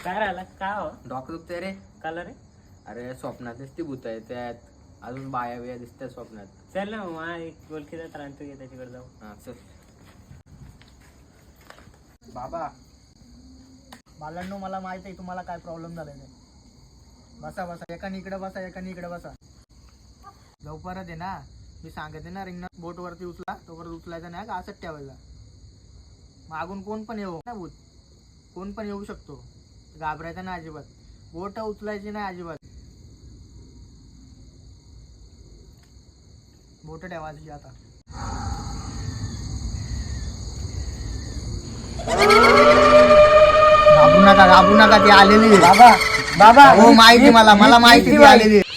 काय राहिला काय हो डॉक्टर दुखतंय रे. कलर रे अरे स्वप्नातच ती भूत आहे त्यात. अजून बाया बिया दिसतात स्वप्नात. चल ना मग एक गोलकीचा त्रांतो घे त्याच्याकडे जाऊ. हा चल. बाबा बालांनो मला माहित आहे तुम्हाला काय प्रॉब्लेम झालाय ते. बसा बसा, एकाने इकडे बसा, एकाने इकडे बसा. लवकरच आहे ना, मी सांगते ना रिंगण बोट वरती उचला, तोवर उचलायचा नाही का असंच ठेवायचा. मागून कोण पण येऊ ना भूत, कोण पण येऊ शकतो, घाबरायचं ना अजिबात. बोट उचलायची नाही अजिबात. बोट ठेवायची आता. घाबरू नका, घाबरू नका, ती आलेली आहे. बाबा बाबा हो माहिती मला माहिती ती आलेली आहे.